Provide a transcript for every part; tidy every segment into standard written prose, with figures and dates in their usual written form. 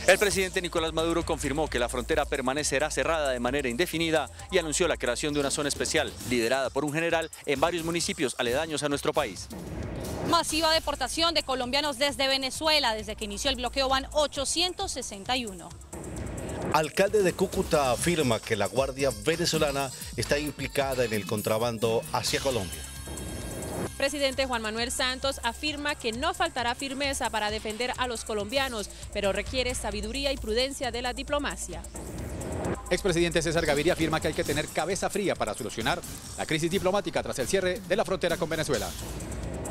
El presidente Nicolás Maduro confirmó que la frontera permanecerá cerrada de manera indefinida y anunció la creación de una zona especial, liderada por un general en varios municipios aledaños a nuestro país. Masiva deportación de colombianos desde Venezuela. Desde que inició el bloqueo van 861. Alcalde de Cúcuta afirma que la Guardia venezolana está implicada en el contrabando hacia Colombia. Presidente Juan Manuel Santos afirma que no faltará firmeza para defender a los colombianos, pero requiere sabiduría y prudencia de la diplomacia. Expresidente César Gaviria afirma que hay que tener cabeza fría para solucionar la crisis diplomática tras el cierre de la frontera con Venezuela.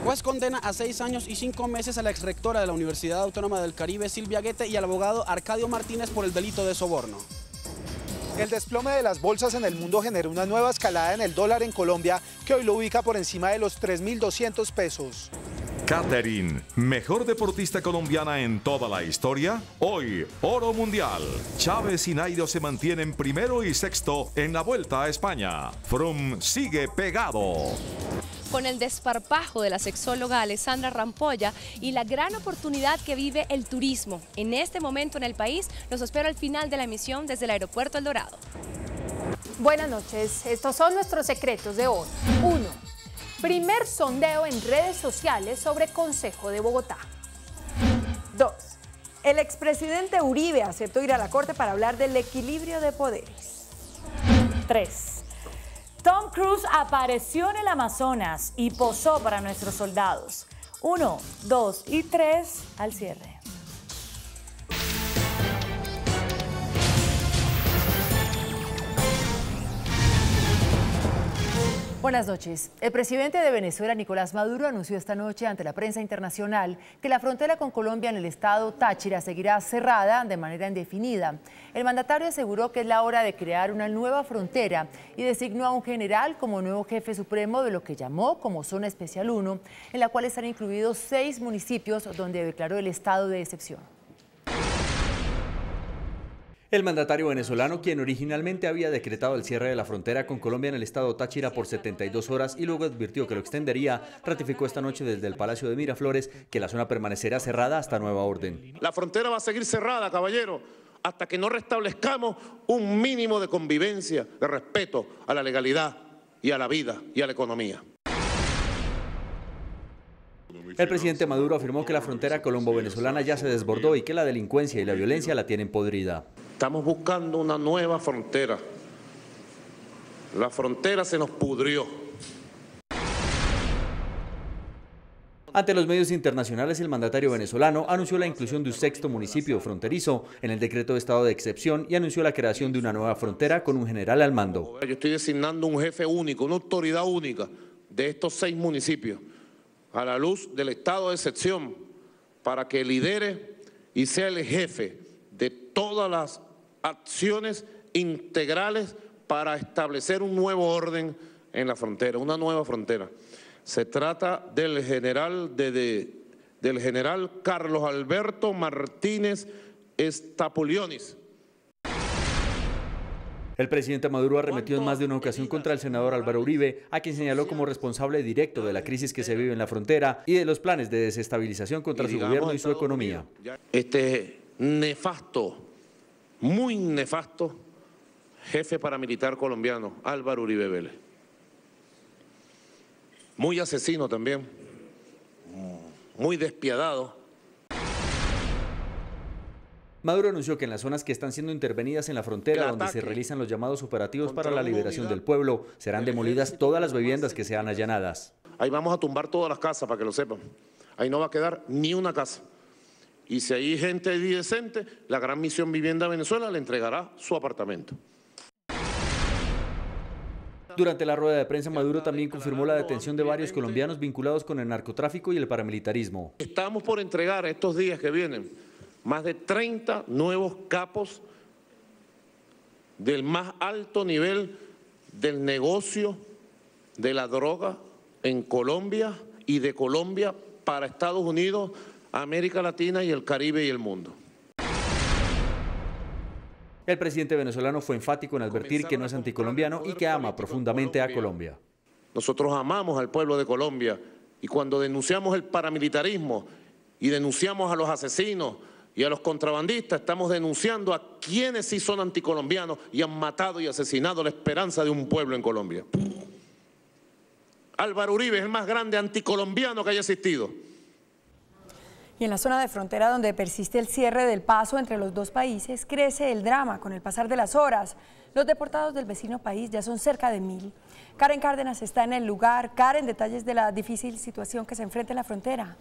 Juez condena a 6 años y 5 meses a la exrectora de la Universidad Autónoma del Caribe, Silvia Guete, y al abogado Arcadio Martínez por el delito de soborno. El desplome de las bolsas en el mundo generó una nueva escalada en el dólar en Colombia, que hoy lo ubica por encima de los 3.200 pesos. Katherine, mejor deportista colombiana en toda la historia. Hoy, oro mundial. Chávez y Nairo se mantienen primero y sexto en la Vuelta a España. Froome sigue pegado. Con el desparpajo de la sexóloga Alessandra Rampolla y la gran oportunidad que vive el turismo en este momento en el país, los espero al final de la emisión desde el aeropuerto El Dorado. Buenas noches, estos son nuestros secretos de hoy. 1. Primer sondeo en redes sociales sobre Consejo de Bogotá. 2. El expresidente Uribe aceptó ir a la Corte para hablar del equilibrio de poderes. 3. Tom Cruise apareció en el Amazonas y posó para nuestros soldados. 1, 2 y 3 al cierre. Buenas noches. El presidente de Venezuela, Nicolás Maduro, anunció esta noche ante la prensa internacional que la frontera con Colombia en el estado Táchira seguirá cerrada de manera indefinida. El mandatario aseguró que es la hora de crear una nueva frontera y designó a un general como nuevo jefe supremo de lo que llamó como Zona Especial 1, en la cual están incluidos 6 municipios donde declaró el estado de excepción. El mandatario venezolano, quien originalmente había decretado el cierre de la frontera con Colombia en el estado Táchira por 72 horas y luego advirtió que lo extendería, ratificó esta noche desde el Palacio de Miraflores que la zona permanecerá cerrada hasta nueva orden. La frontera va a seguir cerrada, caballero, hasta que no restablezcamos un mínimo de convivencia, de respeto a la legalidad y a la vida y a la economía. El presidente Maduro afirmó que la frontera colombo-venezolana ya se desbordó y que la delincuencia y la violencia la tienen podrida. Estamos buscando una nueva frontera. La frontera se nos pudrió. Ante los medios internacionales, el mandatario venezolano anunció la inclusión de un 6º municipio fronterizo en el decreto de estado de excepción y anunció la creación de una nueva frontera con un general al mando. Yo estoy designando un jefe único, una autoridad única de estos 6 municipios, a la luz del estado de excepción, para que lidere y sea el jefe de todas las acciones integrales para establecer un nuevo orden en la frontera, una nueva frontera. Se trata del general Carlos Alberto Martínez Estapulionis. El presidente Maduro arremetió en más de una ocasión contra el senador Álvaro Uribe, a quien señaló como responsable directo de la crisis que se vive en la frontera y de los planes de desestabilización contra su gobierno y su economía. Este nefasto, muy nefasto jefe paramilitar colombiano, Álvaro Uribe Vélez. Muy asesino también, muy despiadado. Maduro anunció que en las zonas que están siendo intervenidas en la frontera, donde se realizan los llamados operativos para la liberación del pueblo, serán demolidas todas las viviendas que sean allanadas. Ahí vamos a tumbar todas las casas, para que lo sepan. Ahí no va a quedar ni una casa. Y si hay gente decente, la Gran Misión Vivienda Venezuela le entregará su apartamento. Durante la rueda de prensa, Maduro también confirmó la detención de varios colombianos vinculados con el narcotráfico y el paramilitarismo. Estamos por entregar estos días que vienen más de 30 nuevos capos del más alto nivel del negocio de la droga en Colombia y de Colombia para Estados Unidos, América Latina y el Caribe y el mundo. El presidente venezolano fue enfático en advertir que no es anticolombiano y que ama profundamente a Colombia. Nosotros amamos al pueblo de Colombia y cuando denunciamos el paramilitarismo y denunciamos a los asesinos y a los contrabandistas, estamos denunciando a quienes sí son anticolombianos y han matado y asesinado la esperanza de un pueblo en Colombia. Álvaro Uribe es el más grande anticolombiano que haya existido. Y en la zona de frontera donde persiste el cierre del paso entre los dos países, crece el drama con el pasar de las horas. Los deportados del vecino país ya son cerca de 1000. Karen Cárdenas está en el lugar. Karen, detalles de la difícil situación que se enfrenta en la frontera.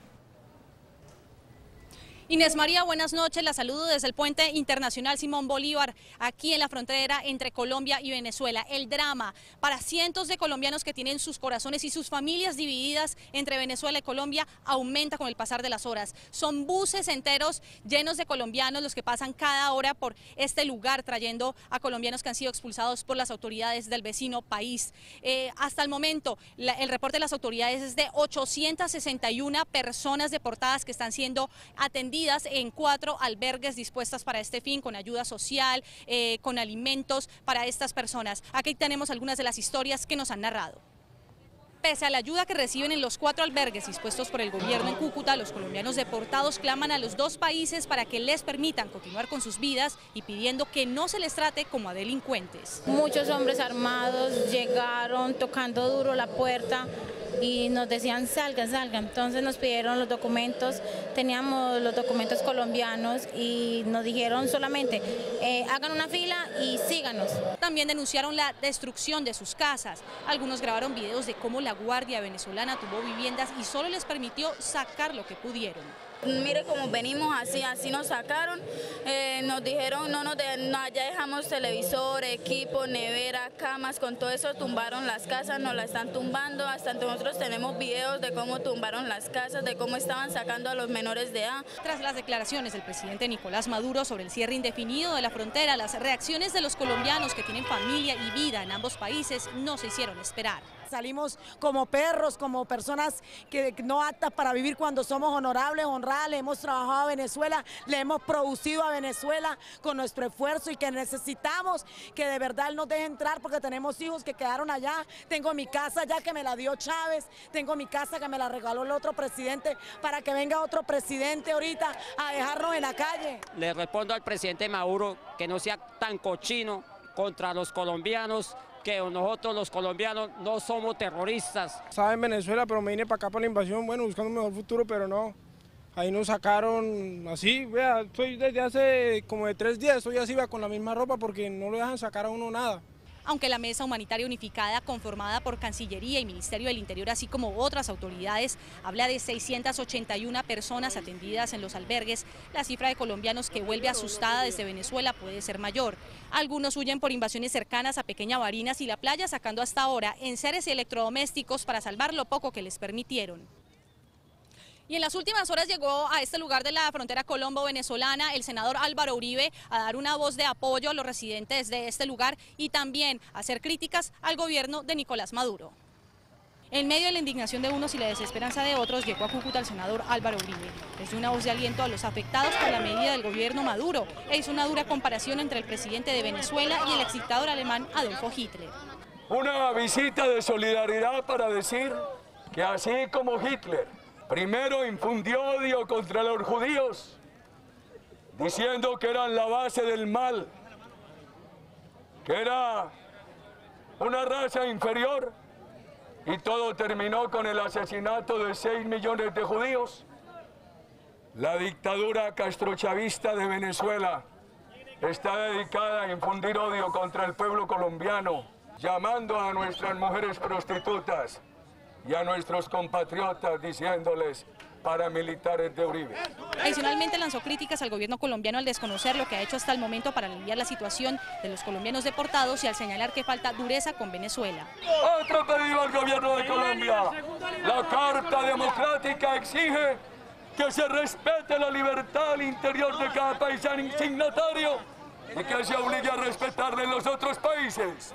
Inés María, buenas noches. La saludo desde el Puente Internacional Simón Bolívar, aquí en la frontera entre Colombia y Venezuela. El drama para cientos de colombianos que tienen sus corazones y sus familias divididas entre Venezuela y Colombia aumenta con el pasar de las horas. Son buses enteros llenos de colombianos los que pasan cada hora por este lugar trayendo a colombianos que han sido expulsados por las autoridades del vecino país. Hasta el momento, el reporte de las autoridades es de 861 personas deportadas que están siendo atendidas en 4 albergues dispuestas para este fin, con ayuda social, con alimentos para estas personas. Aquí tenemos algunas de las historias que nos han narrado. Pese a la ayuda que reciben en los 4 albergues dispuestos por el gobierno en Cúcuta, los colombianos deportados claman a los dos países para que les permitan continuar con sus vidas y pidiendo que no se les trate como a delincuentes. Muchos hombres armados llegaron tocando duro la puerta y nos decían salgan, salgan. Entonces nos pidieron los documentos, teníamos los documentos colombianos y nos dijeron solamente hagan una fila y síganos. También denunciaron la destrucción de sus casas. Algunos grabaron videos de cómo la Guardia venezolana tumbó viviendas y solo les permitió sacar lo que pudieron. Mire cómo venimos así nos sacaron, nos dijeron ya dejamos televisor, equipo, nevera, camas, con todo eso tumbaron las casas, nos la están tumbando, hasta nosotros tenemos videos de cómo tumbaron las casas, de cómo estaban sacando a los menores de edad. Tras las declaraciones del presidente Nicolás Maduro sobre el cierre indefinido de la frontera, las reacciones de los colombianos que tienen familia y vida en ambos países no se hicieron esperar. Salimos como perros, como personas que no aptas para vivir cuando somos honorables, honradas, le hemos trabajado a Venezuela, le hemos producido a Venezuela con nuestro esfuerzo y que necesitamos que de verdad nos deje entrar porque tenemos hijos que quedaron allá. Tengo mi casa ya que me la dio Chávez, tengo mi casa que me la regaló el otro presidente para que venga otro presidente ahorita a dejarnos en la calle. Le respondo al presidente Maduro que no sea tan cochino contra los colombianos, que nosotros los colombianos no somos terroristas. Estaba en Venezuela, pero me vine para acá por la invasión, bueno, buscando un mejor futuro, pero no. Ahí nos sacaron así, vea, estoy desde hace como de 3 días, estoy así, vea, con la misma ropa porque no le dejan sacar a uno nada. Aunque la Mesa Humanitaria Unificada, conformada por Cancillería y Ministerio del Interior, así como otras autoridades, habla de 681 personas atendidas en los albergues, la cifra de colombianos que vuelve asustada desde Venezuela puede ser mayor. Algunos huyen por invasiones cercanas a Pequeña Barinas y la playa, sacando hasta ahora enseres y electrodomésticos para salvar lo poco que les permitieron. Y en las últimas horas llegó a este lugar de la frontera colombo-venezolana el senador Álvaro Uribe a dar una voz de apoyo a los residentes de este lugar y también a hacer críticas al gobierno de Nicolás Maduro. En medio de la indignación de unos y la desesperanza de otros, llegó a Cúcuta el senador Álvaro Uribe. Les dio una voz de aliento a los afectados por la medida del gobierno Maduro e hizo una dura comparación entre el presidente de Venezuela y el exdictador alemán Adolfo Hitler. Una visita de solidaridad para decir que así como Hitler primero infundió odio contra los judíos, diciendo que eran la base del mal, que era una raza inferior, y todo terminó con el asesinato de 6 millones de judíos. La dictadura castrochavista de Venezuela está dedicada a infundir odio contra el pueblo colombiano, llamando a nuestras mujeres prostitutas y a nuestros compatriotas diciéndoles paramilitares de Uribe. Adicionalmente lanzó críticas al gobierno colombiano al desconocer lo que ha hecho hasta el momento para aliviar la situación de los colombianos deportados y al señalar que falta dureza con Venezuela. Otro pedido al gobierno de Colombia. La Carta Democrática exige que se respete la libertad al interior de cada país signatario y que se obligue a respetarla en los otros países.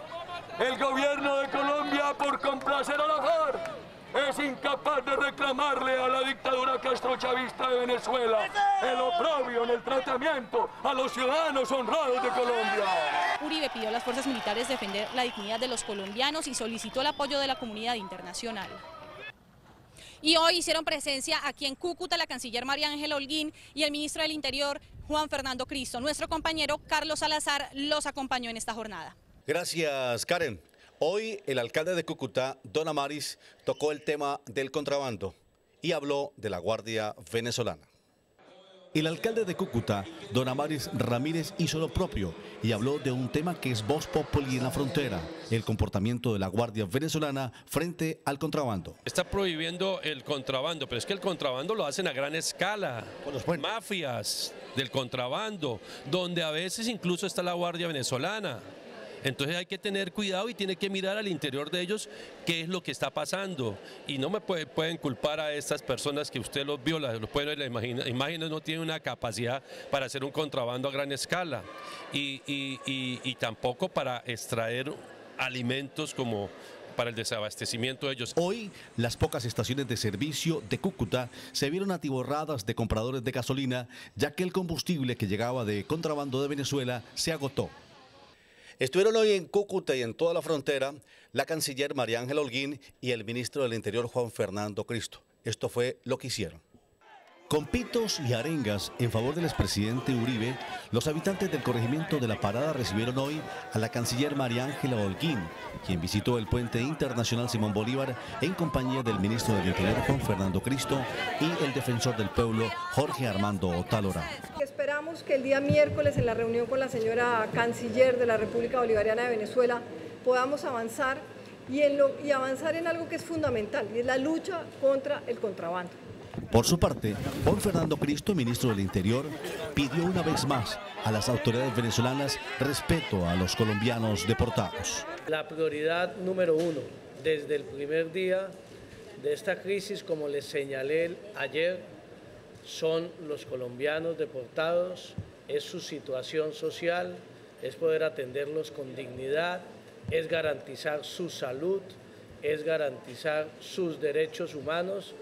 El gobierno de Colombia, por complacer a la FARC, es incapaz de reclamarle a la dictadura castrochavista de Venezuela el oprobio en el tratamiento a los ciudadanos honrados de Colombia. Uribe pidió a las fuerzas militares defender la dignidad de los colombianos y solicitó el apoyo de la comunidad internacional. Y hoy hicieron presencia aquí en Cúcuta la canciller María Ángela Holguín y el ministro del Interior Juan Fernando Cristo. Nuestro compañero Carlos Salazar los acompañó en esta jornada. Gracias, Karen. Hoy el alcalde de Cúcuta, Don Amaris, tocó el tema del contrabando y habló de la Guardia Venezolana. El alcalde de Cúcuta, Don Amaris Ramírez, hizo lo propio y habló de un tema que es voz populi en la frontera, el comportamiento de la Guardia Venezolana frente al contrabando. Está prohibiendo el contrabando, pero es que el contrabando lo hacen a gran escala, mafias del contrabando, donde a veces incluso está la Guardia Venezolana. Entonces hay que tener cuidado y tiene que mirar al interior de ellos qué es lo que está pasando. Y no me pueden culpar a estas personas que usted los viola, los pueden ver, las imágenes no tienen una capacidad para hacer un contrabando a gran escala y tampoco para extraer alimentos como para el desabastecimiento de ellos. Hoy, las pocas estaciones de servicio de Cúcuta se vieron atiborradas de compradores de gasolina, ya que el combustible que llegaba de contrabando de Venezuela se agotó. Estuvieron hoy en Cúcuta y en toda la frontera la canciller María Ángela Holguín y el ministro del Interior Juan Fernando Cristo. Esto fue lo que hicieron. Con pitos y arengas en favor del expresidente Uribe, los habitantes del corregimiento de La Parada recibieron hoy a la canciller María Ángela Holguín, quien visitó el puente internacional Simón Bolívar en compañía del ministro del Interior Juan Fernando Cristo y el defensor del pueblo Jorge Armando Otálora. Esperamos que el día miércoles en la reunión con la señora canciller de la República Bolivariana de Venezuela podamos avanzar y avanzar en algo que es fundamental, y es la lucha contra el contrabando. Por su parte, Juan Fernando Cristo, ministro del Interior, pidió una vez más a las autoridades venezolanas respeto a los colombianos deportados. La prioridad número uno, desde el primer día de esta crisis, como les señalé ayer, son los colombianos deportados, es su situación social, es poder atenderlos con dignidad, es garantizar su salud, es garantizar sus derechos humanos.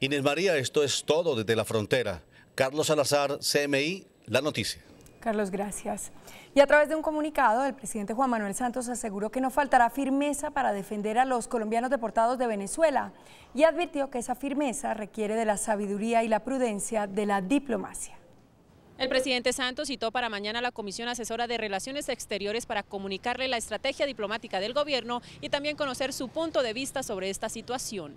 Inés María, esto es todo desde la frontera. Carlos Salazar, CMI, La Noticia. Carlos, gracias. Y a través de un comunicado, el presidente Juan Manuel Santos aseguró que no faltará firmeza para defender a los colombianos deportados de Venezuela y advirtió que esa firmeza requiere de la sabiduría y la prudencia de la diplomacia. El presidente Santos citó para mañana a la Comisión Asesora de Relaciones Exteriores para comunicarle la estrategia diplomática del gobierno y también conocer su punto de vista sobre esta situación.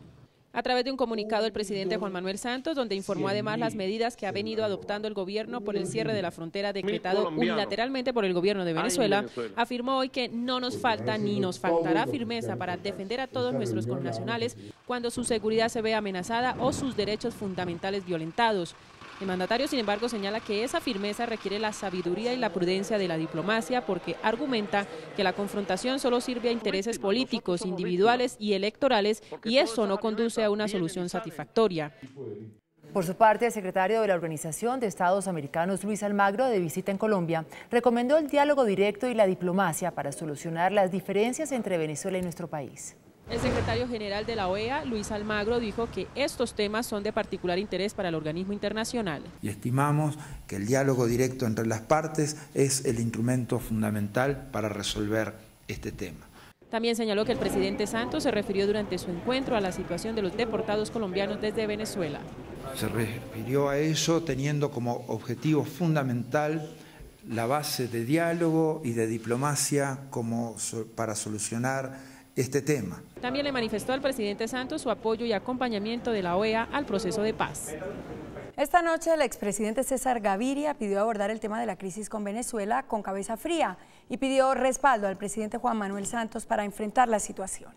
A través de un comunicado, el presidente Juan Manuel Santos, donde informó además las medidas que ha venido adoptando el gobierno por el cierre de la frontera decretado unilateralmente por el gobierno de Venezuela, afirmó hoy que no nos falta ni nos faltará firmeza para defender a todos nuestros connacionales cuando su seguridad se vea amenazada o sus derechos fundamentales violentados. El mandatario, sin embargo, señala que esa firmeza requiere la sabiduría y la prudencia de la diplomacia porque argumenta que la confrontación solo sirve a intereses políticos, individuales y electorales y eso no conduce a una solución satisfactoria. Por su parte, el secretario de la Organización de Estados Americanos, Luis Almagro, de visita en Colombia, recomendó el diálogo directo y la diplomacia para solucionar las diferencias entre Venezuela y nuestro país. El secretario general de la OEA, Luis Almagro, dijo que estos temas son de particular interés para el organismo internacional. Y estimamos que el diálogo directo entre las partes es el instrumento fundamental para resolver este tema. También señaló que el presidente Santos se refirió durante su encuentro a la situación de los deportados colombianos desde Venezuela. Se refirió a eso teniendo como objetivo fundamental la base de diálogo y de diplomacia para solucionar este tema. También le manifestó al presidente Santos su apoyo y acompañamiento de la OEA al proceso de paz. Esta noche el expresidente César Gaviria pidió abordar el tema de la crisis con Venezuela con cabeza fría y pidió respaldo al presidente Juan Manuel Santos para enfrentar la situación.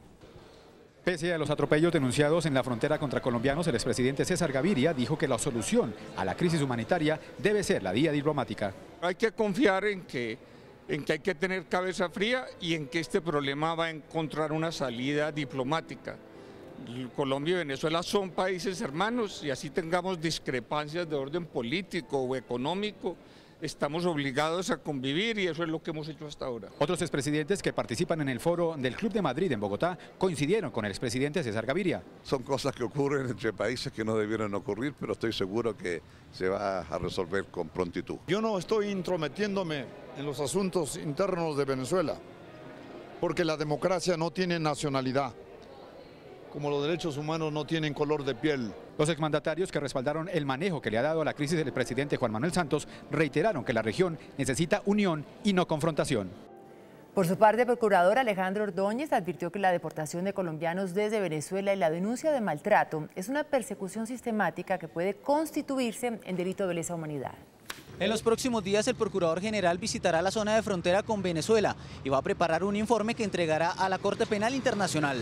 Pese a los atropellos denunciados en la frontera contra colombianos, el expresidente César Gaviria dijo que la solución a la crisis humanitaria debe ser la vía diplomática. Hay que confiar en que hay que tener cabeza fría y en que este problema va a encontrar una salida diplomática. Colombia y Venezuela son países hermanos y así tengamos discrepancias de orden político o económico, estamos obligados a convivir y eso es lo que hemos hecho hasta ahora. Otros expresidentes que participan en el foro del Club de Madrid en Bogotá coincidieron con el expresidente César Gaviria. Son cosas que ocurren entre países que no debieron ocurrir, pero estoy seguro que se va a resolver con prontitud. Yo no estoy intrometiéndome en los asuntos internos de Venezuela, porque la democracia no tiene nacionalidad. como los derechos humanos no tienen color de piel. Los exmandatarios que respaldaron el manejo que le ha dado a la crisis del presidente Juan Manuel Santos reiteraron que la región necesita unión y no confrontación. Por su parte, el procurador Alejandro Ordóñez advirtió que la deportación de colombianos desde Venezuela y la denuncia de maltrato es una persecución sistemática que puede constituirse en delito de lesa humanidad. En los próximos días el Procurador General visitará la zona de frontera con Venezuela y va a preparar un informe que entregará a la Corte Penal Internacional.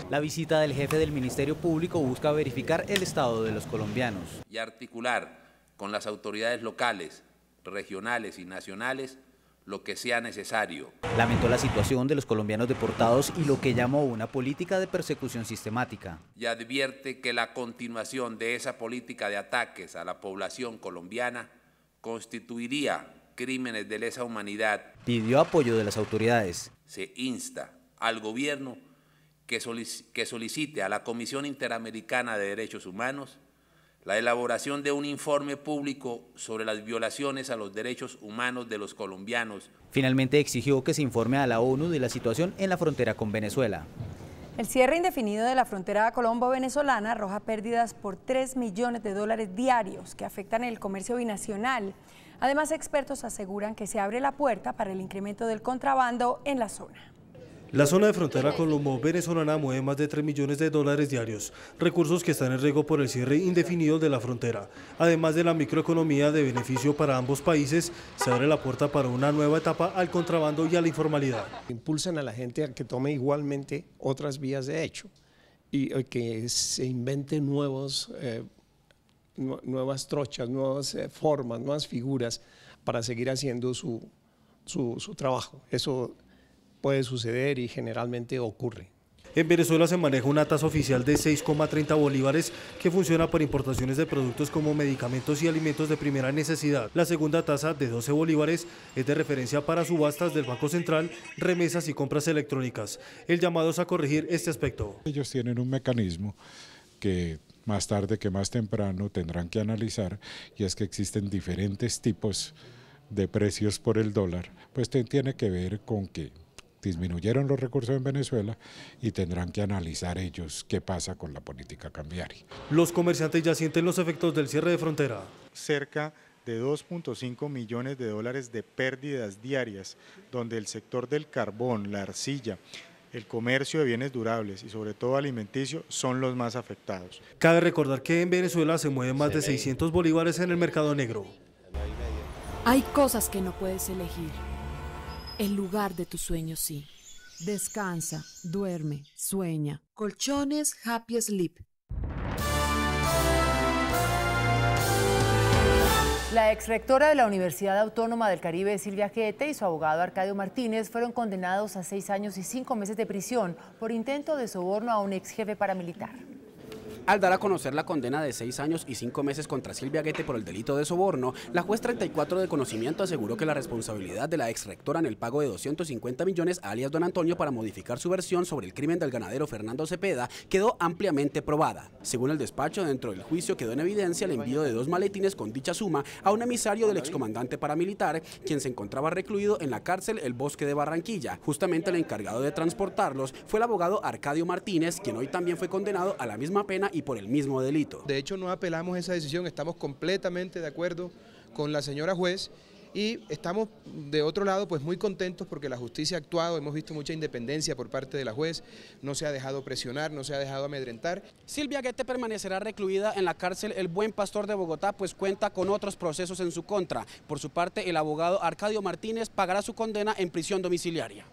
La visita del jefe del Ministerio Público busca verificar el estado de los colombianos. Y articular con las autoridades locales, regionales y nacionales lo que sea necesario. Lamentó la situación de los colombianos deportados y lo que llamó una política de persecución sistemática. Y advierte que la continuación de esa política de ataques a la población colombiana constituiría crímenes de lesa humanidad. Pidió apoyo de las autoridades. Se insta al gobierno que solicite a la Comisión Interamericana de Derechos Humanos la elaboración de un informe público sobre las violaciones a los derechos humanos de los colombianos. Finalmente exigió que se informe a la ONU de la situación en la frontera con Venezuela. El cierre indefinido de la frontera colombo-venezolana arroja pérdidas por $3 millones diarios que afectan el comercio binacional. Además, expertos aseguran que se abre la puerta para el incremento del contrabando en la zona. La zona de frontera colombo-venezolana mueve más de $3 millones diarios, recursos que están en riesgo por el cierre indefinido de la frontera. Además de la microeconomía de beneficio para ambos países, se abre la puerta para una nueva etapa al contrabando y a la informalidad. Impulsan a la gente a que tome igualmente otras vías de hecho y que se inventen nuevas trochas, nuevas formas, nuevas figuras para seguir haciendo su trabajo. Eso puede suceder y generalmente ocurre. En Venezuela se maneja una tasa oficial de 6,30 bolívares que funciona para importaciones de productos como medicamentos y alimentos de primera necesidad. La segunda tasa de 12 bolívares es de referencia para subastas del Banco Central, remesas y compras electrónicas. El llamado es a corregir este aspecto. Ellos tienen un mecanismo que más tarde que más temprano tendrán que analizar, y es que existen diferentes tipos de precios por el dólar, pues tiene que ver con que disminuyeron los recursos en Venezuela y tendrán que analizar ellos qué pasa con la política cambiaria. Los comerciantes ya sienten los efectos del cierre de frontera. Cerca de $2.5 millones de pérdidas diarias, donde el sector del carbón, la arcilla, el comercio de bienes durables y sobre todo alimenticio son los más afectados. Cabe recordar que en Venezuela se mueven más de 600 bolívares en el mercado negro. Hay cosas que no puedes elegir. El lugar de tus sueños sí. Descansa, duerme, sueña. Colchones Happy Sleep. La exrectora de la Universidad Autónoma del Caribe, Silvia Guete, y su abogado Arcadio Martínez fueron condenados a 6 años y 5 meses de prisión por intento de soborno a un ex jefe paramilitar. Al dar a conocer la condena de 6 años y 5 meses contra Silvia Guete por el delito de soborno, la juez 34 de conocimiento aseguró que la responsabilidad de la exrectora en el pago de 250 millones a alias Don Antonio para modificar su versión sobre el crimen del ganadero Fernando Cepeda quedó ampliamente probada. Según el despacho, dentro del juicio quedó en evidencia el envío de 2 maletines con dicha suma a un emisario del excomandante paramilitar, quien se encontraba recluido en la cárcel El Bosque de Barranquilla. Justamente el encargado de transportarlos fue el abogado Arcadio Martínez, quien hoy también fue condenado a la misma pena y por el mismo delito. De hecho, no apelamos esa decisión, estamos completamente de acuerdo con la señora juez y estamos de otro lado pues muy contentos porque la justicia ha actuado, hemos visto mucha independencia por parte de la juez, no se ha dejado presionar, no se ha dejado amedrentar. Silvia Guete permanecerá recluida en la cárcel El Buen Pastor de Bogotá, pues cuenta con otros procesos en su contra. Por su parte, el abogado Arcadio Martínez pagará su condena en prisión domiciliaria.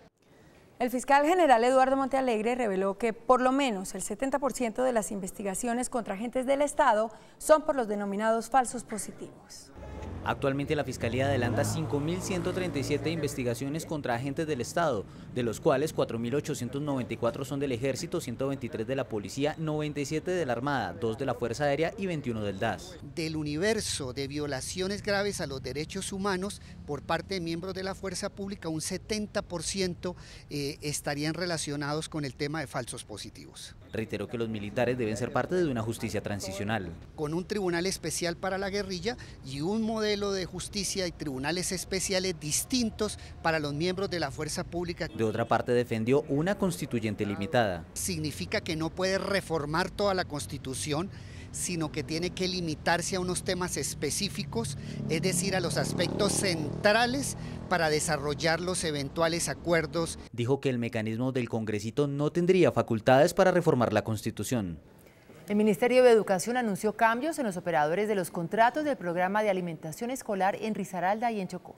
El fiscal general Eduardo Montealegre reveló que por lo menos el 70% de las investigaciones contra agentes del Estado son por los denominados falsos positivos. Actualmente la Fiscalía adelanta 5.137 investigaciones contra agentes del Estado, de los cuales 4.894 son del Ejército, 123 de la Policía, 97 de la Armada, 2 de la Fuerza Aérea y 21 del DAS. Del universo de violaciones graves a los derechos humanos por parte de miembros de la Fuerza Pública, un 70% estarían relacionados con el tema de falsos positivos. Reiteró que los militares deben ser parte de una justicia transicional. Con un tribunal especial para la guerrilla y un modelo modelo de justicia y tribunales especiales distintos para los miembros de la fuerza pública. De otra parte, defendió una constituyente limitada. Significa que no puede reformar toda la Constitución, sino que tiene que limitarse a unos temas específicos, es decir, a los aspectos centrales para desarrollar los eventuales acuerdos. Dijo que el mecanismo del Congresito no tendría facultades para reformar la Constitución. El Ministerio de Educación anunció cambios en los operadores de los contratos del programa de alimentación escolar en Risaralda y en Chocó.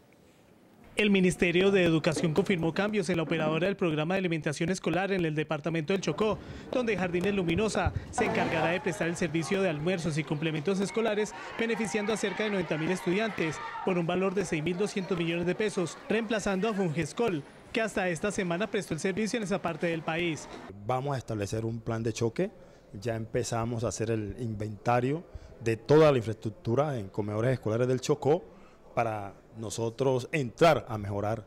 El Ministerio de Educación confirmó cambios en la operadora del programa de alimentación escolar en el departamento del Chocó, donde Jardines Luminosa se encargará de prestar el servicio de almuerzos y complementos escolares, beneficiando a cerca de 90.000 estudiantes por un valor de 6.200 millones de pesos, reemplazando a Fungescol, que hasta esta semana prestó el servicio en esa parte del país. Vamos a establecer un plan de choque. Ya empezamos a hacer el inventario de toda la infraestructura en comedores escolares del Chocó para nosotros entrar a mejorar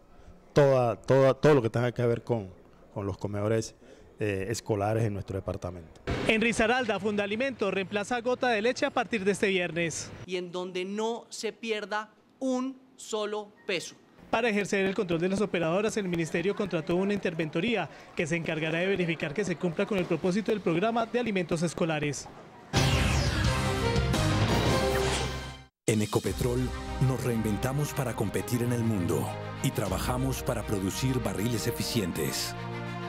todo lo que tenga que ver con los comedores escolares en nuestro departamento. En Risaralda, Fundalimentos reemplaza gota de leche a partir de este viernes. Y en donde no se pierda un solo peso. Para ejercer el control de las operadoras, el Ministerio contrató una interventoría que se encargará de verificar que se cumpla con el propósito del programa de alimentos escolares. En Ecopetrol nos reinventamos para competir en el mundo y trabajamos para producir barriles eficientes.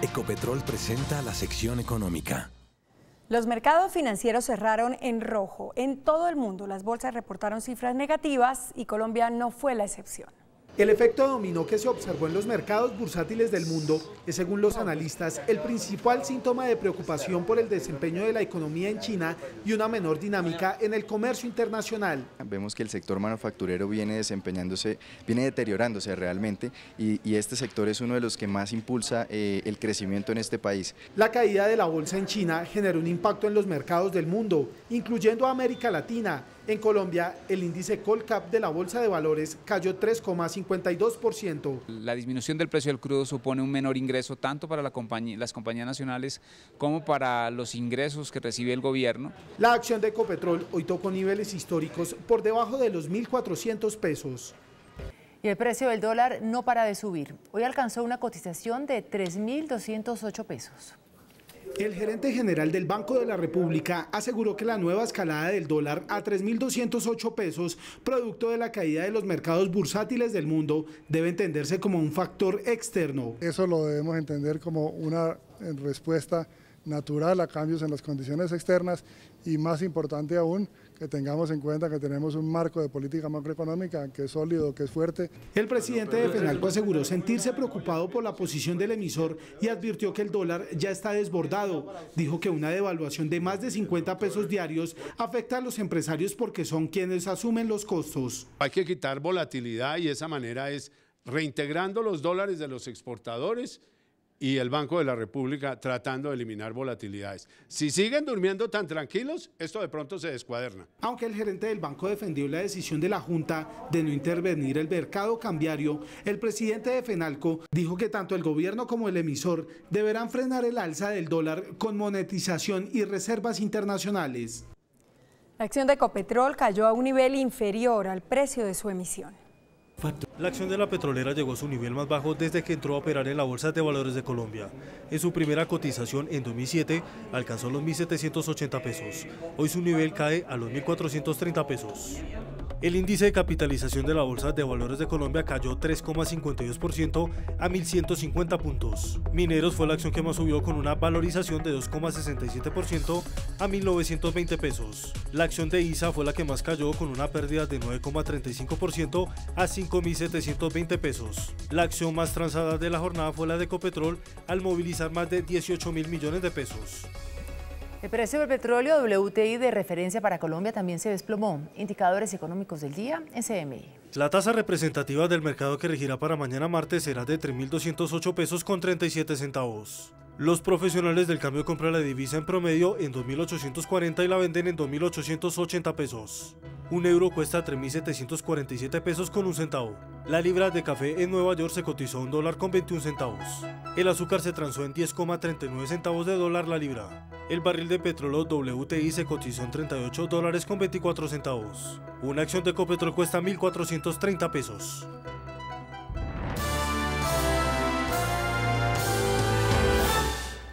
Ecopetrol presenta la sección económica. Los mercados financieros cerraron en rojo. En todo el mundo las bolsas reportaron cifras negativas y Colombia no fue la excepción. El efecto dominó que se observó en los mercados bursátiles del mundo es, según los analistas, el principal síntoma de preocupación por el desempeño de la economía en China y una menor dinámica en el comercio internacional. Vemos que el sector manufacturero viene deteriorándose realmente y este sector es uno de los que más impulsa el crecimiento en este país. La caída de la bolsa en China generó un impacto en los mercados del mundo, incluyendo a América Latina. En Colombia, el índice Colcap de la Bolsa de Valores cayó 3,52%. La disminución del precio del crudo supone un menor ingreso tanto para las compañías nacionales como para los ingresos que recibe el gobierno. La acción de Ecopetrol hoy tocó niveles históricos por debajo de los 1.400 pesos. Y el precio del dólar no para de subir. Hoy alcanzó una cotización de 3.208 pesos. El gerente general del Banco de la República aseguró que la nueva escalada del dólar a 3.208 pesos, producto de la caída de los mercados bursátiles del mundo, debe entenderse como un factor externo. Eso lo debemos entender como una respuesta natural a cambios en las condiciones externas y, más importante aún, que tengamos en cuenta que tenemos un marco de política macroeconómica que es sólido, que es fuerte. El presidente de FENALCO aseguró sentirse preocupado por la posición del emisor y advirtió que el dólar ya está desbordado. Dijo que una devaluación de más de 50 pesos diarios afecta a los empresarios porque son quienes asumen los costos. Hay que quitar volatilidad y esa manera es reintegrando los dólares de los exportadores y el Banco de la República tratando de eliminar volatilidades. Si siguen durmiendo tan tranquilos, esto de pronto se descuaderna. Aunque el gerente del banco defendió la decisión de la Junta de no intervenir el mercado cambiario, el presidente de FENALCO dijo que tanto el gobierno como el emisor deberán frenar el alza del dólar con monetización y reservas internacionales. La acción de Ecopetrol cayó a un nivel inferior al precio de su emisión. La acción de la petrolera llegó a su nivel más bajo desde que entró a operar en la Bolsa de Valores de Colombia. En su primera cotización en 2007 alcanzó los 1.780 pesos. Hoy su nivel cae a los 1.430 pesos. El índice de capitalización de la Bolsa de Valores de Colombia cayó 3,52% a 1.150 puntos. Mineros fue la acción que más subió con una valorización de 2,67% a 1.920 pesos. La acción de ISA fue la que más cayó con una pérdida de 9,35% a 5.720 pesos. La acción más transada de la jornada fue la de Ecopetrol al movilizar más de 18.000 millones de pesos. El precio del petróleo WTI de referencia para Colombia también se desplomó. Indicadores económicos del día en CMI. La tasa representativa del mercado que regirá para mañana martes será de 3.208 pesos con 37 centavos. Los profesionales del cambio compran la divisa en promedio en 2.840 y la venden en 2.880 pesos. Un euro cuesta 3.747 pesos con un centavo. La libra de café en Nueva York se cotizó a $1 con 21 centavos. El azúcar se transó en 10,39 centavos de dólar la libra. El barril de petróleo WTI se cotizó en $38.24. Una acción de Ecopetrol cuesta 1.430 pesos.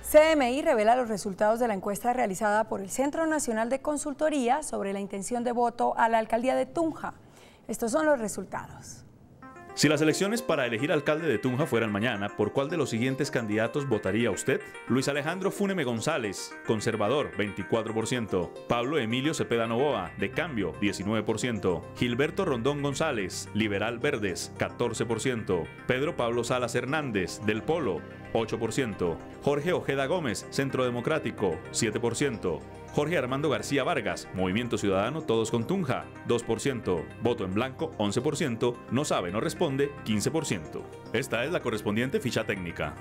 CMI revela los resultados de la encuesta realizada por el Centro Nacional de Consultoría sobre la intención de voto a la alcaldía de Tunja. Estos son los resultados. Si las elecciones para elegir alcalde de Tunja fueran mañana, ¿por cuál de los siguientes candidatos votaría usted? Luis Alejandro Fúneme González, conservador, 24%. Pablo Emilio Cepeda Novoa, de Cambio, 19%. Gilberto Rondón González, Liberal Verdes, 14%. Pedro Pablo Salas Hernández, del Polo, 8%. Jorge Ojeda Gómez, Centro Democrático, 7%. Jorge Armando García Vargas, Movimiento Ciudadano Todos con Tunja, 2%. Voto en blanco, 11%. No sabe, no responde, 15%. Esta es la correspondiente ficha técnica.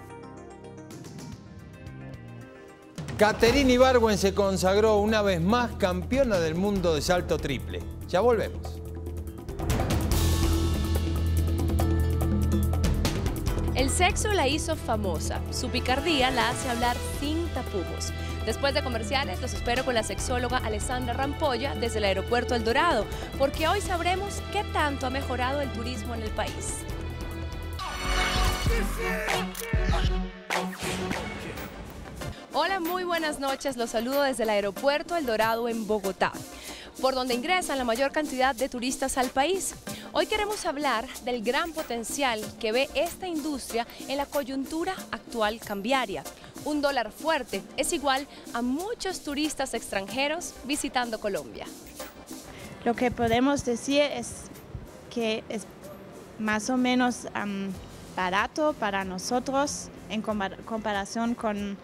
Caterine Ibargüen se consagró una vez más campeona del mundo de salto triple. Ya volvemos. El sexo la hizo famosa, su picardía la hace hablar sin tapujos. Después de comerciales, los espero con la sexóloga Alessandra Rampolla desde el aeropuerto El Dorado, porque hoy sabremos qué tanto ha mejorado el turismo en el país. Hola, muy buenas noches, los saludo desde el aeropuerto El Dorado en Bogotá, por donde ingresan la mayor cantidad de turistas al país. Hoy queremos hablar del gran potencial que ve esta industria en la coyuntura actual cambiaria. Un dólar fuerte es igual a muchos turistas extranjeros visitando Colombia. Lo que podemos decir es que es más o menos barato para nosotros en comparación con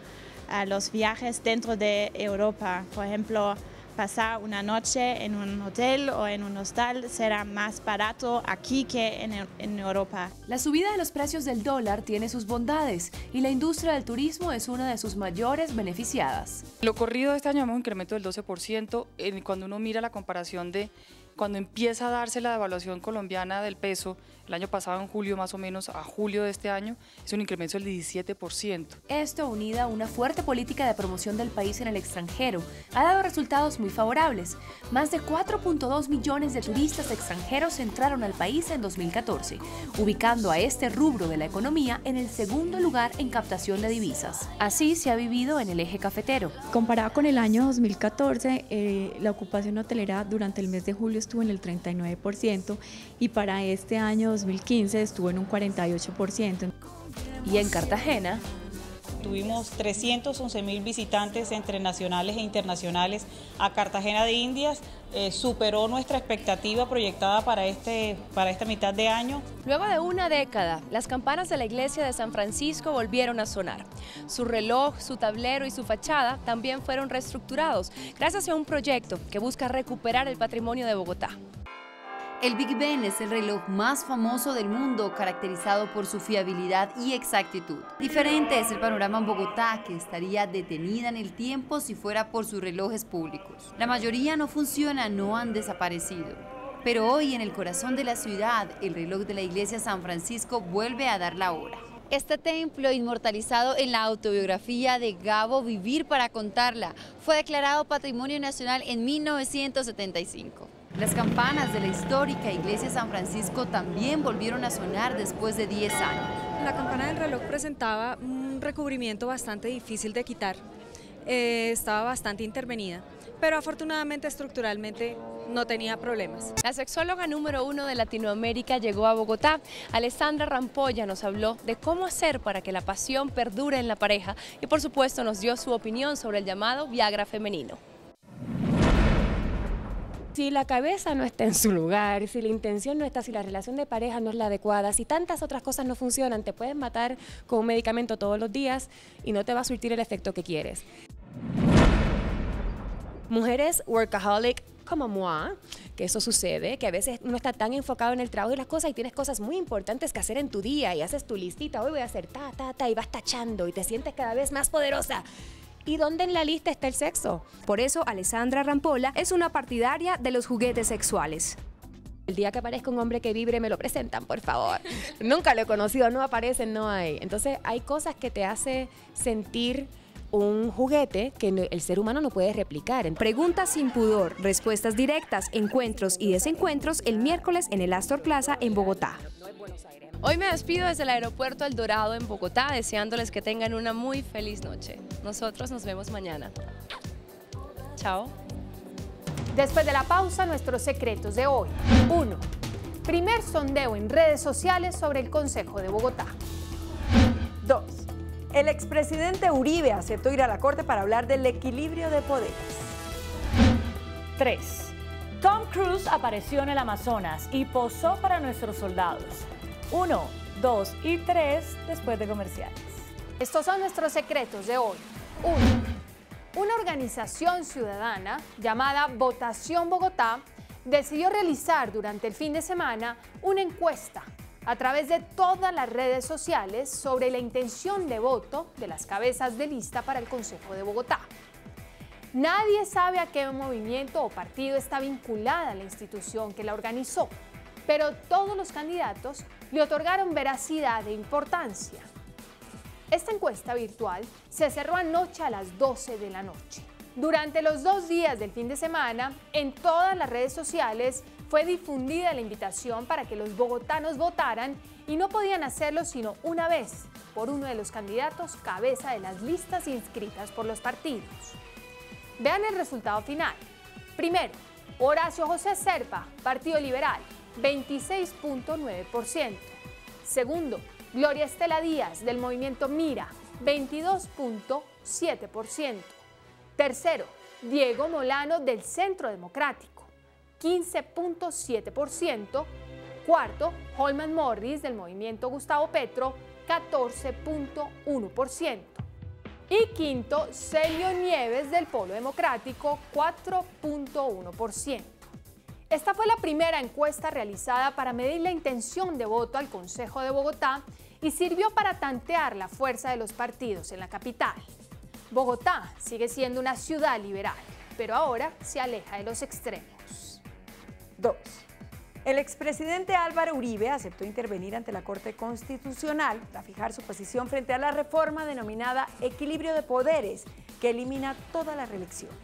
los viajes dentro de Europa. Por ejemplo, pasar una noche en un hotel o en un hostal será más barato aquí que en Europa. La subida de los precios del dólar tiene sus bondades y la industria del turismo es una de sus mayores beneficiadas. Lo corrido de este año vemos un incremento del 12%. Cuando uno mira la comparación de cuando empieza a darse la devaluación colombiana del peso, el año pasado en julio más o menos a julio de este año, es un incremento del 17%. Esto, unida a una fuerte política de promoción del país en el extranjero, ha dado resultados muy favorables. Más de 4.2 millones de turistas extranjeros entraron al país en 2014, ubicando a este rubro de la economía en el segundo lugar en captación de divisas. Así se ha vivido en el eje cafetero. Comparado con el año 2014, la ocupación hotelera durante el mes de julio estuvo en el 39% y para este año 2015 estuvo en un 48%. Y en Cartagena tuvimos 311.000 visitantes entre nacionales e internacionales a Cartagena de Indias, superó nuestra expectativa proyectada para esta mitad de año. Luego de una década, las campanas de la iglesia de San Francisco volvieron a sonar. Su reloj, su tablero y su fachada también fueron reestructurados gracias a un proyecto que busca recuperar el patrimonio de Bogotá. El Big Ben es el reloj más famoso del mundo, caracterizado por su fiabilidad y exactitud. Diferente es el panorama en Bogotá, que estaría detenida en el tiempo si fuera por sus relojes públicos. La mayoría no funcionan, no han desaparecido. Pero hoy, en el corazón de la ciudad, el reloj de la iglesia San Francisco vuelve a dar la hora. Este templo, inmortalizado en la autobiografía de Gabo Vivir para contarla, fue declarado Patrimonio Nacional en 1975. Las campanas de la histórica iglesia San Francisco también volvieron a sonar después de 10 años. La campana del reloj presentaba un recubrimiento bastante difícil de quitar, estaba bastante intervenida, pero afortunadamente estructuralmente no tenía problemas. La sexóloga número 1 de Latinoamérica llegó a Bogotá. Alessandra Rampolla nos habló de cómo hacer para que la pasión perdure en la pareja y por supuesto nos dio su opinión sobre el llamado Viagra femenino. Si la cabeza no está en su lugar, si la intención no está, si la relación de pareja no es la adecuada, si tantas otras cosas no funcionan, te puedes matar con un medicamento todos los días y no te va a surtir el efecto que quieres. Mujeres workaholic como moi, que eso sucede, que a veces uno está tan enfocado en el trabajo y las cosas y tienes cosas muy importantes que hacer en tu día y haces tu listita, hoy voy a hacer ta, y vas tachando y te sientes cada vez más poderosa. ¿Y dónde en la lista está el sexo? Por eso Alessandra Rampolla es una partidaria de los juguetes sexuales. El día que aparezca un hombre que vibre, me lo presentan, por favor. Nunca lo he conocido, no aparecen, no hay. Entonces hay cosas que te hacen sentir un juguete que el ser humano no puede replicar. Preguntas sin pudor, respuestas directas, encuentros y desencuentros el miércoles en el Astor Plaza en Bogotá. Hoy me despido desde el aeropuerto El Dorado en Bogotá, deseándoles que tengan una muy feliz noche. Nosotros nos vemos mañana. Chao. Después de la pausa, nuestros secretos de hoy. 1. Primer sondeo en redes sociales sobre el Consejo de Bogotá. 2. El expresidente Uribe aceptó ir a la corte para hablar del equilibrio de poderes. 3. Tom Cruise apareció en el Amazonas y posó para nuestros soldados. 1, 2 y 3 después de comerciales. Estos son nuestros secretos de hoy. 1. Una organización ciudadana llamada Votación Bogotá decidió realizar durante el fin de semana una encuesta a través de todas las redes sociales sobre la intención de voto de las cabezas de lista para el Consejo de Bogotá. Nadie sabe a qué movimiento o partido está vinculada la institución que la organizó, pero todos los candidatos le otorgaron veracidad e importancia. Esta encuesta virtual se cerró anoche a las 12 de la noche. Durante los 2 días del fin de semana, en todas las redes sociales fue difundida la invitación para que los bogotanos votaran y no podían hacerlo sino una vez por uno de los candidatos cabeza de las listas inscritas por los partidos. Vean el resultado final. Primero, Horacio José Serpa, Partido Liberal, 26.9%. Segundo, Gloria Estela Díaz, del Movimiento Mira, 22.7%. Tercero, Diego Molano, del Centro Democrático, 15.7%. Cuarto, Holman Morris, del Movimiento Gustavo Petro, 14.1%. Y quinto, Celio Nieves, del Polo Democrático, 4.1%. Esta fue la primera encuesta realizada para medir la intención de voto al Consejo de Bogotá y sirvió para tantear la fuerza de los partidos en la capital. Bogotá sigue siendo una ciudad liberal, pero ahora se aleja de los extremos. 2. El expresidente Álvaro Uribe aceptó intervenir ante la Corte Constitucional para fijar su posición frente a la reforma denominada equilibrio de poderes, que elimina todas las reelecciones.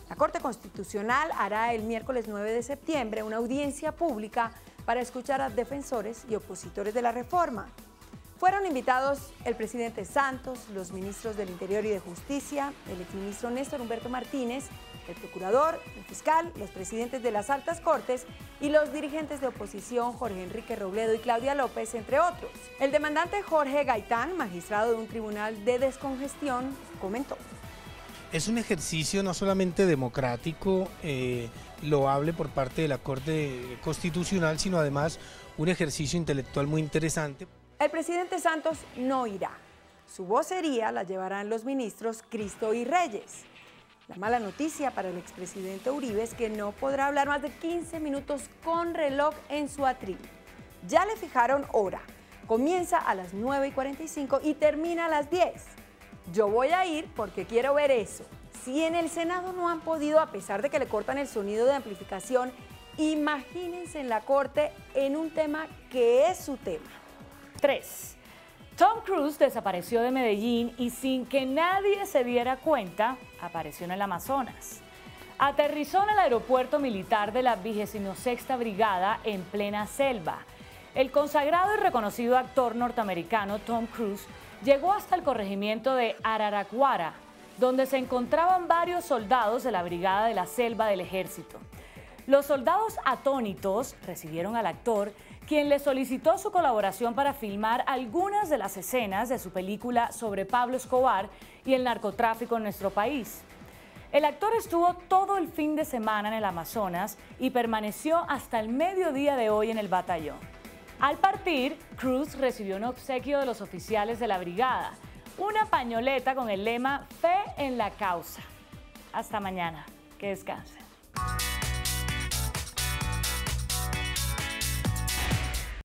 La Corte Constitucional hará el miércoles 9 de septiembre una audiencia pública para escuchar a defensores y opositores de la reforma. Fueron invitados el presidente Santos, los ministros del Interior y de Justicia, el exministro Néstor Humberto Martínez, el procurador, el fiscal, los presidentes de las altas cortes y los dirigentes de oposición Jorge Enrique Robledo y Claudia López, entre otros. El demandante Jorge Gaitán, magistrado de un tribunal de descongestión, comentó. Es un ejercicio no solamente democrático, loable por parte de la Corte Constitucional, sino además un ejercicio intelectual muy interesante. El presidente Santos no irá. Su vocería la llevarán los ministros Cristo y Reyes. La mala noticia para el expresidente Uribe es que no podrá hablar más de 15 minutos con reloj en su atril. Ya le fijaron hora. Comienza a las 9:45 y termina a las 10. Yo voy a ir porque quiero ver eso. Si en el Senado no han podido, a pesar de que le cortan el sonido de amplificación, imagínense en la Corte en un tema que es su tema. 3. Tom Cruise desapareció de Medellín y sin que nadie se diera cuenta, apareció en el Amazonas. Aterrizó en el aeropuerto militar de la 26ª Brigada en plena selva. El consagrado y reconocido actor norteamericano Tom Cruise llegó hasta el corregimiento de Araraquara, donde se encontraban varios soldados de la Brigada de la Selva del Ejército. Los soldados atónitos recibieron al actor, quien le solicitó su colaboración para filmar algunas de las escenas de su película sobre Pablo Escobar y el narcotráfico en nuestro país. El actor estuvo todo el fin de semana en el Amazonas y permaneció hasta el mediodía de hoy en el batallón. Al partir, Cruise recibió un obsequio de los oficiales de la brigada, una pañoleta con el lema Fe en la causa. Hasta mañana. Que descansen.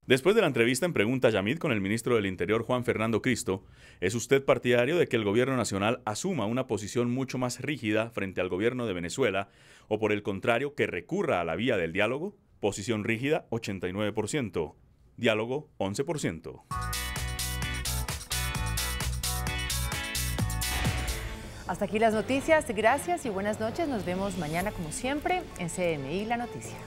Después de la entrevista en Pregunta Yamid con el ministro del Interior Juan Fernando Cristo, ¿es usted partidario de que el gobierno nacional asuma una posición mucho más rígida frente al gobierno de Venezuela o por el contrario que recurra a la vía del diálogo? Posición rígida 89%, diálogo 11%. Hasta aquí las noticias, gracias y buenas noches. Nos vemos mañana como siempre en CMI La Noticia.